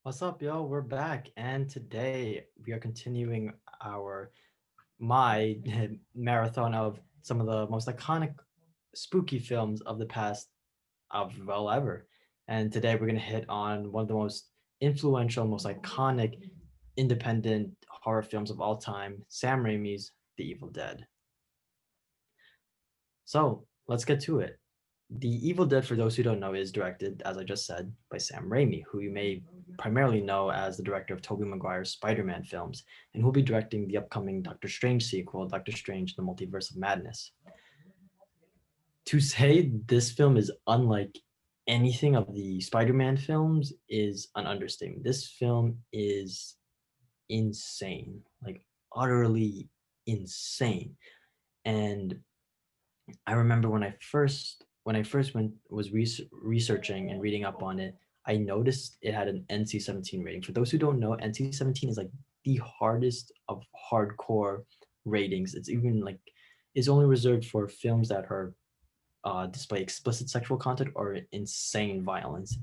What's up, yo? We're back, and today we are continuing our my marathon of some of the most iconic spooky films of the past ever. And today we're gonna hit on one of the most influential, most iconic independent horror films of all time, Sam Raimi's The Evil Dead. So let's get to it. The Evil Dead, for those who don't know, is directed, as I just said, by Sam Raimi, who you may primarily know as the director of Tobey Maguire's Spider-Man films, and who'll be directing the upcoming Doctor Strange sequel, Doctor Strange: The Multiverse of Madness. To say this film is unlike anything of the Spider-Man films is an understatement. This film is insane, like utterly insane. And I remember when I first went was researching and reading up on it, I noticed it had an NC-17 rating. For those who don't know, NC-17 is like the hardest of hardcore ratings. It's even like is only reserved for films that are display explicit sexual content or insane violence.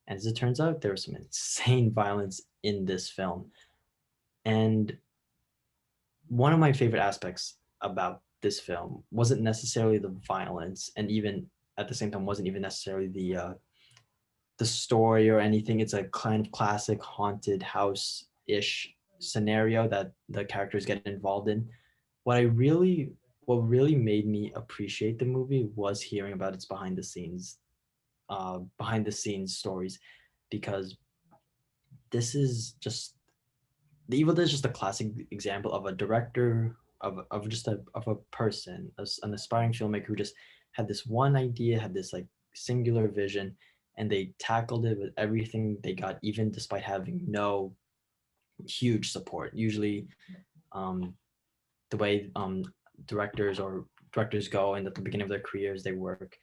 And as it turns out, there was some insane violence in this film. And one of my favorite aspects about this film wasn't necessarily the violence, and even at the same time wasn't even necessarily the story or anything. It's a kind of classic haunted house ish scenario that the characters get involved in. What I really what really made me appreciate the movie was hearing about its behind the scenes stories, because this is just the Evil Dead is just a classic example of a director of just of a person, an aspiring filmmaker who just had this one idea, had this like singular vision, and they tackled it with everything they got, even despite having no huge support. Usually, um, the way directors go, and at the beginning of their careers, they work,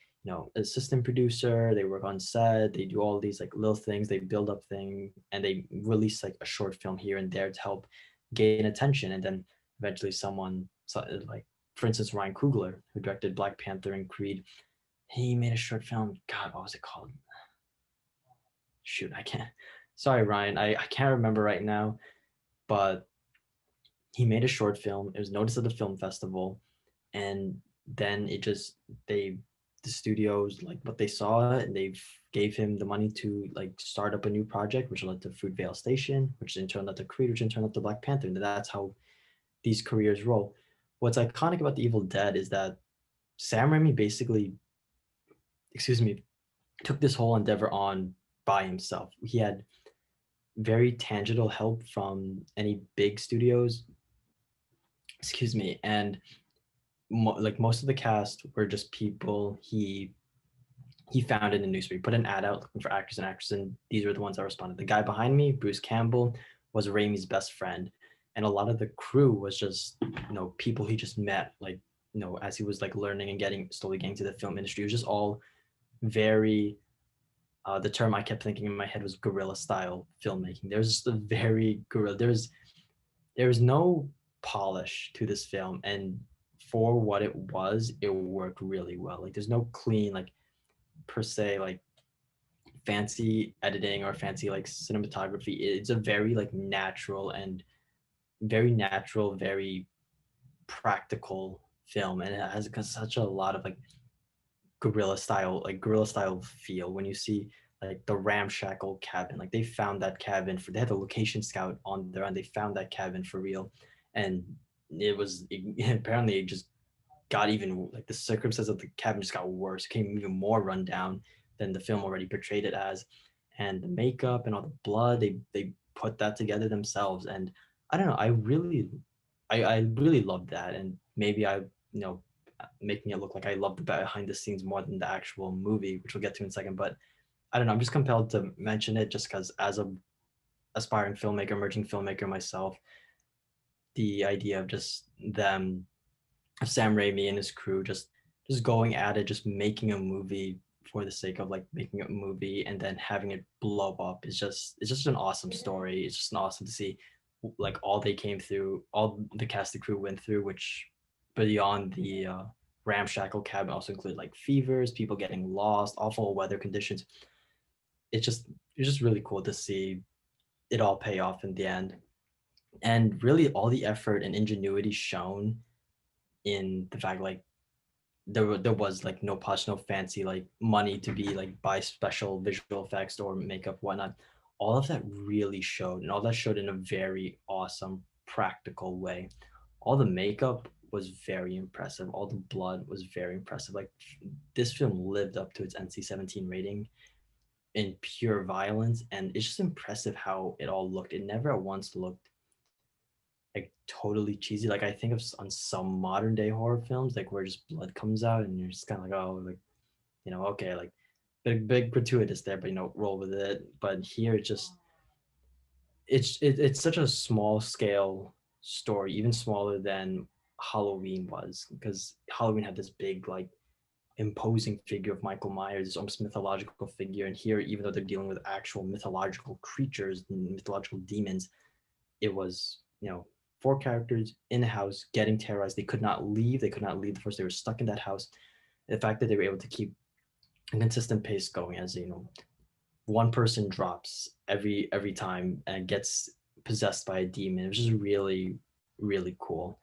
assistant producer, they work on set, they do all these like little things, they build up thing, and they release like a short film here and there to help gain attention, and then eventually like, for instance, Ryan Coogler, who directed Black Panther and Creed, he made a short film. God, what was it called? Shoot, I can't. Sorry, Ryan, I can't remember right now, but he made a short film. It was noticed at the film festival, and then it just they the studios like what they saw, and they gave him the money to like start up a new project, which led to Fruitvale Station, which in turn led to Creed, which in turn led to Black Panther, and that's how these careers roll. What's iconic about The Evil Dead is that Sam Raimi basically, excuse me, took this whole endeavor on by himself. He had very tangible help from any big studios, excuse me, and like most of the cast were just people he found in the newspaper. He put an ad out looking for actors and actresses, and these were the ones that responded. The guy behind me, Bruce Campbell, was Raimi's best friend, and a lot of the crew was just people he just met, like as he was like learning and getting slowly getting to the film industry. It was just all very the term I kept thinking in my head was guerrilla style filmmaking. There's just a very guerrilla. There was no polish to this film, and for what it worked really well. Like there's no clean like per se like fancy editing or fancy like cinematography. It's a very like natural, very practical film, and it has such a lot of like guerrilla style feel when you see like the ramshackle cabin. Like they found that cabin for they had a location scout on there, and they found that cabin for real, and apparently it just got even like the circumstances of the cabin just got worse, became even more run down than the film already portrayed it as. And the makeup and all the blood, they put that together themselves. And I don't know, I really loved that. And maybe making it look like I love the behind the scenes more than the actual movie, which we'll get to in a second. But I don't know, I'm just compelled to mention it just because as a aspiring filmmaker, emerging filmmaker myself, the idea of just them Sam Raimi and his crew just going at it, just making a movie for the sake of like making a movie and then having it blow up is just it's just an awesome story. It's just awesome to see like all they came through, all the cast and crew went through, which beyond the ramshackle cabin also include like fevers, people getting lost, awful weather conditions. It's just really cool to see it all pay off in the end. And really all the effort and ingenuity shown in the fact like there was like no push, no fancy like money to be like buy special visual effects or makeup, whatnot. All of that really showed, and all that showed in a very awesome, practical way. All the makeup was very impressive. All the blood was very impressive. Like this film lived up to its NC-17 rating in pure violence, and it's just impressive how it all looked. It never at once looked like totally cheesy. Like I think of on some modern day horror films, like where just blood comes out and you're just kind of like, oh, like okay, like big gratuitous there, but roll with it. But here, it just it's such a small scale story, even smaller than Halloween was, because Halloween had this big like imposing figure of Michael Myers, this almost mythological figure, and here, even though they're dealing with actual mythological creatures, mythological demons, it was four characters in a house getting terrorized. They could not leave. They could not leave the first. They were stuck in that house. The fact that they were able to keep a consistent pace going, as one person drops every time and gets possessed by a demon. It was just really really cool.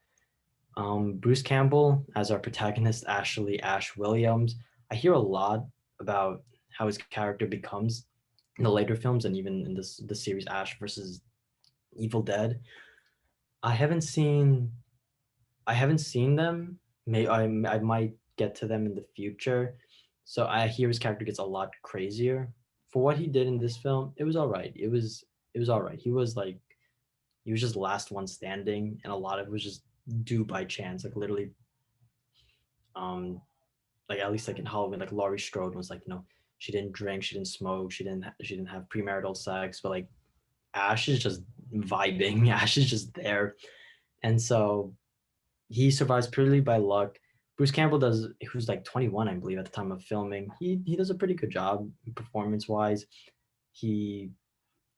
Bruce Campbell as our protagonist, Ash Williams. I hear a lot about how his character becomes in the later films, and even in the series Ash versus Evil Dead. I haven't seen I haven't seen them. I might get to them in the future. So I hear his character gets a lot crazier. For what he did in this film, it was all right. It was all right. He was just last one standing, and a lot of it was just due by chance. Like literally, um, like at least like in Halloween, like Laurie Strode was like, she didn't drink, she didn't smoke, she didn't have premarital sex, but like Ash is just vibing. Ash is just there, and so he survives purely by luck. Bruce Campbell does, who's like 21, I believe, at the time of filming. He does a pretty good job performance wise. He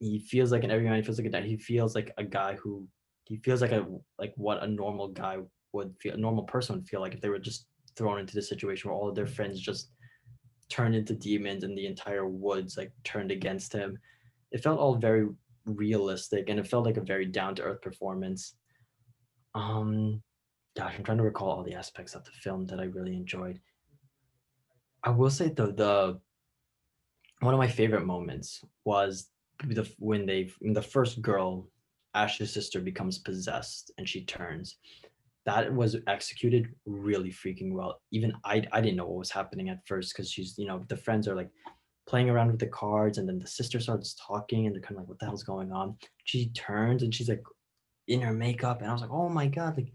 he feels like, in every man he feels like a dad. He feels like a guy who he feels like what a normal guy would feel, a normal person would feel like if they were just thrown into the situation where all of their friends just turned into demons and the entire woods like turned against him. It felt all very realistic, and it felt like a very down to earth performance. Um, Gosh, I'm trying to recall all the aspects of the film that I really enjoyed. I will say though, the one of my favorite moments was when the first girl, Ash's sister, becomes possessed and she turns. That was executed really freaking well. Even I didn't know what was happening at first, because she's the friends are like playing around with the cards, and then the sister starts talking and they're kind of like, what the hell's going on? She turns and she's like in her makeup, and I was like, oh my god, like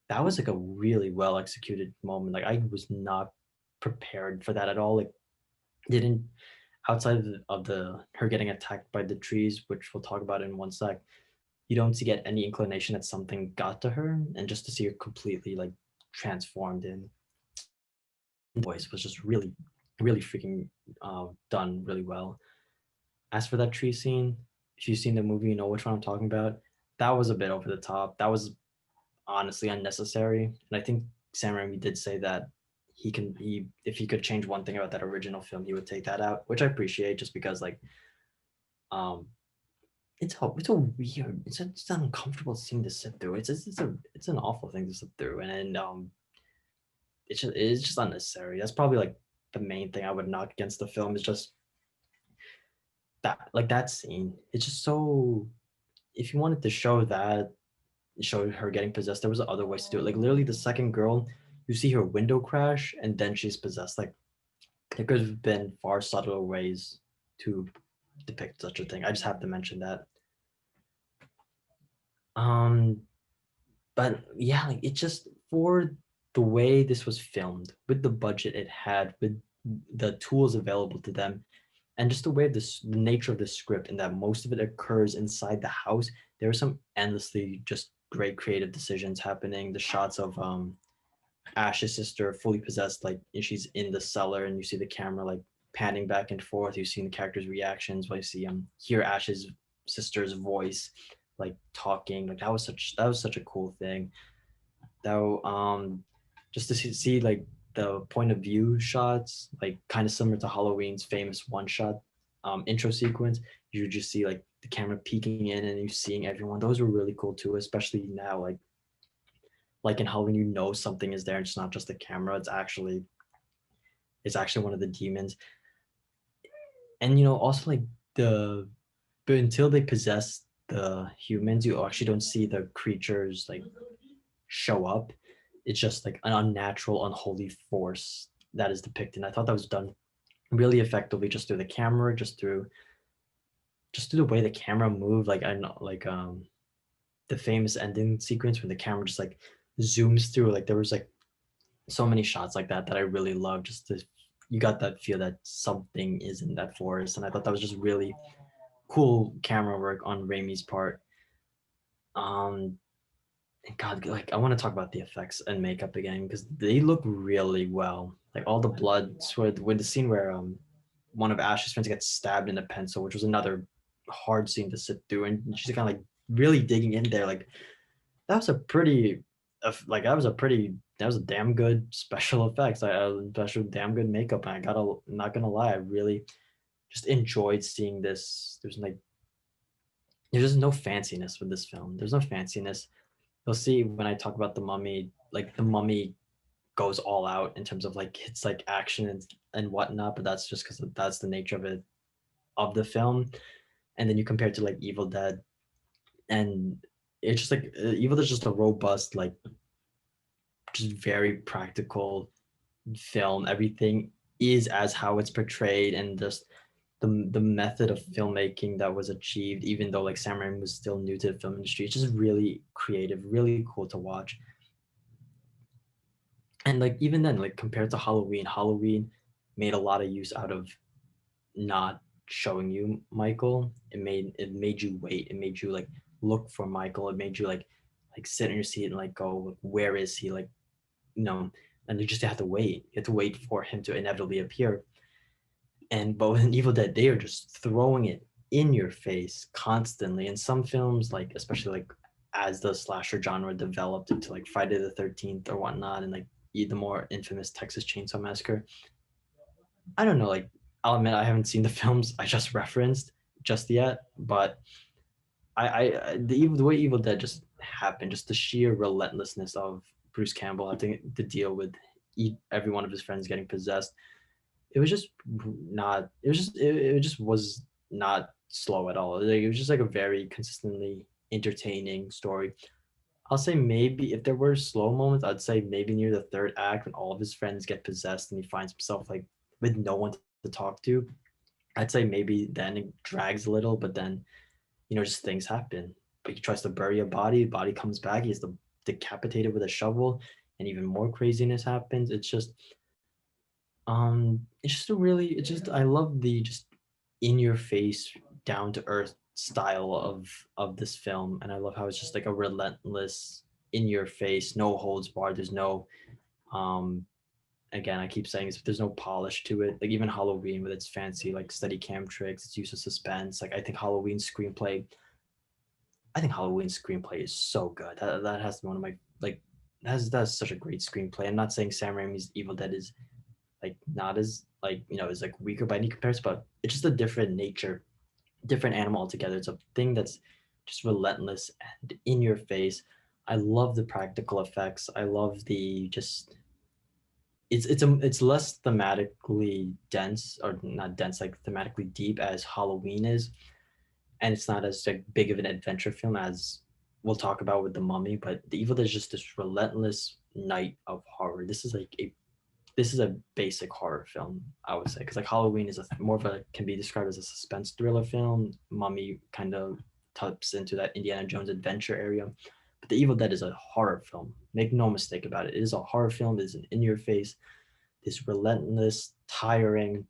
that was like a really well executed moment. Like I was not prepared for that at all. Like didn't outside of the her getting attacked by the trees, which we'll talk about in one sec. You don't see get any inclination that something got to her, and just to see her completely like transformed in voice was just really, really freaking done really well. As for that tree scene, if you've seen the movie, you know which one I'm talking about. That was a bit over the top. That was honestly unnecessary. And I think Sam Raimi did say that he if he could change one thing about that original film, he would take that out, which I appreciate, just because like um it's a weird, it's an uncomfortable thing to sit through. It's an awful thing to sit through, and it's just unnecessary. That's probably like the main thing I would knock against the film, is just that, like that scene. It's just so, if you wanted to show that, show her getting possessed, there was other ways to do it. Like literally the second girl, you see her window crash and then she's possessed. Like there could have been far subtler ways to depict such a thing. I just have to mention that. Um, but yeah, like it just, for the way this was filmed, with the budget it had, with the tools available to them, and just the way the nature of the script, and that most of it occurs inside the house, there are some endlessly just great creative decisions happening. The shots of Ash's sister fully possessed, like she's in the cellar and you see the camera like panning back and forth. You see the characters' reactions. While you see hear Ash's sister's voice like talking. Like that was such a cool thing. Though just to see like the point of view shots, like kind of similar to Halloween's famous one shot intro sequence. You just see like the camera peeking in and you seeing everyone. Those were really cool too, especially now, like in Halloween, you know something is there. It's not just the camera. It's actually one of the demons. And also like the but until they possess the humans, you actually don't see the creatures like show up. It's just like an unnatural, unholy force that is depicted. And I thought that was done really effectively just through the camera, just through the way the camera moved. Like I know, like the famous ending sequence when the camera just like zooms through. Like there was like so many shots like that I really love. You got that feel that something is in that forest, and I thought that was just really cool camera work on Raimi's part. Um, and God, like I want to talk about the effects and makeup again because they look really well. Like all the blood, with the scene where one of Ash's friends gets stabbed in a pencil, which was another hard scene to sit through, and she's kind of like really digging in there. Like that was a pretty, like that was a damn good special effects. Special damn good makeup, and I gotta not gonna lie, I really just enjoyed seeing this. There's just no fanciness with this film. There's no fanciness. You'll see when I talk about the Mummy, like the Mummy goes all out in terms of like it's like action and whatnot, but that's just because that's the nature of it of the film. And then you compare it to like Evil Dead, and it's just like Evil Dead is just a robust, like just very practical film. Everything is as how it's portrayed, and just the method of filmmaking that was achieved, even though like Sam Raimi was still new to the film industry. It's just really creative, really cool to watch. And like even then, like compared to Halloween made a lot of use out of not showing you Michael. It made you wait. It made you like look for Michael. It made you like sit in your seat and like go, where is he? Like, you know, and you just have to wait. You have to wait for him to inevitably appear. And but with Evil Dead, they are just throwing it in your face constantly. In some films, like especially like as the slasher genre developed into like Friday the 13th or whatnot, and like the more infamous Texas Chainsaw Massacre. I don't know, like I'll admit I haven't seen the films I just referenced just yet, but the way Evil Dead just happened, just the sheer relentlessness of Bruce Campbell having to deal with every one of his friends getting possessed. It was just not. It just was not slow at all. Like, it was just like a very consistently entertaining story. I'll say maybe if there were slow moments, I'd say maybe near the third act when all of his friends get possessed and he finds himself like with no one to talk to. I'd say maybe then it drags a little, but then just things happen. But he tries to bury a body comes back, he's decapitated with a shovel, and even more craziness happens. It's just a really it's just I love the just in your face, down to earth style of this film, and I love how it's just like a relentless, in your face, no holds barred. There's no um again, I keep saying this, but there's no polish to it. Like even Halloween with its fancy like steady cam tricks, its use of suspense. Like I think Halloween's screenplay is so good. That has to be one of my like that's such a great screenplay. I'm not saying Sam Raimi's Evil Dead is like not as like is like weaker by any comparison, but it's just a different nature, different animal altogether. It's a thing that's just relentless and in your face. I love the practical effects. I love the just it's less thematically dense, or not dense, like thematically deep as Halloween is, and it's not as like big of an adventure film as we'll talk about with the Mummy. But the Evil Dead is just this relentless night of horror. This is a basic horror film, I would say, because like Halloween is more of a can be described as a suspense thriller film. Mummy kind of taps into that Indiana Jones adventure area, but The Evil Dead is a horror film. Make no mistake about it. It is a horror film. It is an in your face, this relentless, tiring,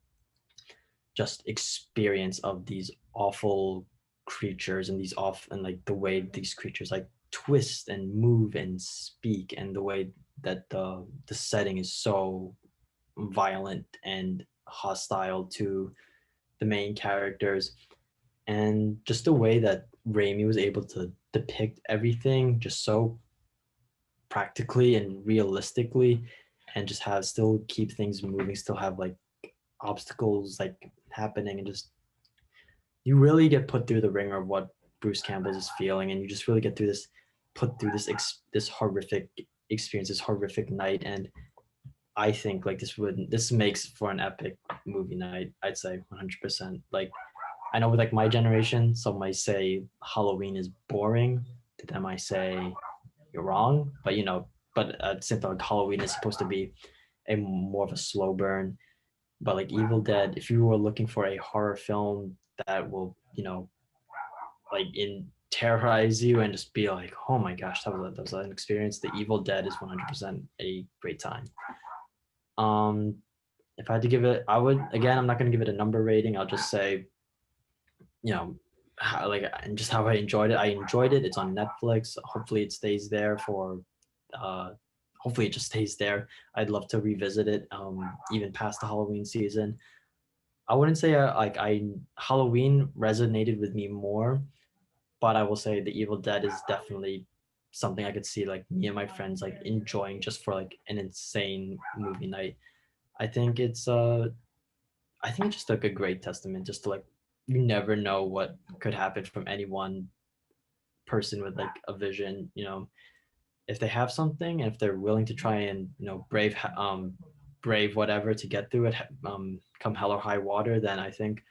just experience of these awful creatures and these off and like the way these creatures like twist and move and speak, and the way that the setting is so violent and hostile to the main characters, and just the way that Raimi was able to depict everything just so practically and realistically, and just have still keep things moving, still have like obstacles like happening, and just you really get put through the ringer of what Bruce Campbell is feeling, and you just really get through this, put through this horrific experience, this horrific night. And I think like this makes for an epic movie night. I'd say 100%. Like I know with like my generation, some might say Halloween is boring. To them, I say you're wrong. But but at the same time, like, Halloween is supposed to be a more of a slow burn. But like Evil Dead, if you were looking for a horror film that will, like in terrorize you and just be like, oh my gosh, that was an experience. The Evil Dead is 100% a great time. Um, if I had to give it, I would, again, I'm not going to give it a number rating. I'll just say, how, like, and just how I enjoyed it. I enjoyed it. It's on Netflix. Hopefully, it stays there for. Uh, hopefully, it just stays there. I'd love to revisit it, even past the Halloween season. I wouldn't say like I Halloween resonated with me more, but I will say the Evil Dead is definitely something I could see like me and my friends like enjoying just for like an insane movie night. I think it's I think it's just like a great testament just to like you never know what could happen from any one person with like a vision, if they have something and if they're willing to try and, brave whatever to get through it, come hell or high water, then I think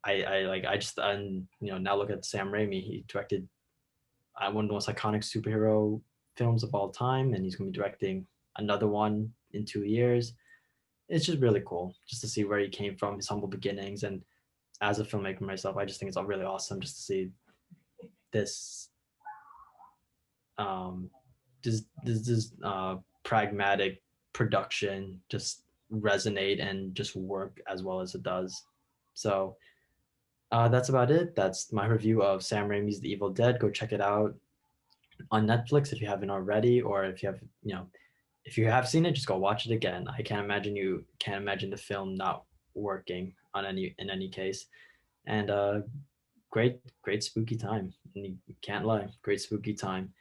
I like I just and now look at Sam Raimi. He directed one of the most iconic superhero films of all time, and he's going to be directing another one in 2 years. It's just really cool just to see where he came from, his humble beginnings, and as a filmmaker myself, I just think it's all really awesome just to see this um pragmatic production just resonate and just work as well as it does. So that's about it. That's my review of Sam Raimi's The Evil Dead. Go check it out on Netflix if you haven't already, or if you have, if you have seen it, just go watch it again. I can't imagine the film not working on in any case. And great spooky time. And you can't lie, great spooky time.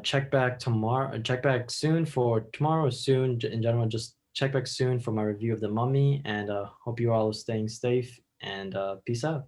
Check back tomorrow. Check back soon for tomorrow. Soon in general, just check back soon for my review of The Mummy. And hope you all are staying safe. And peace out.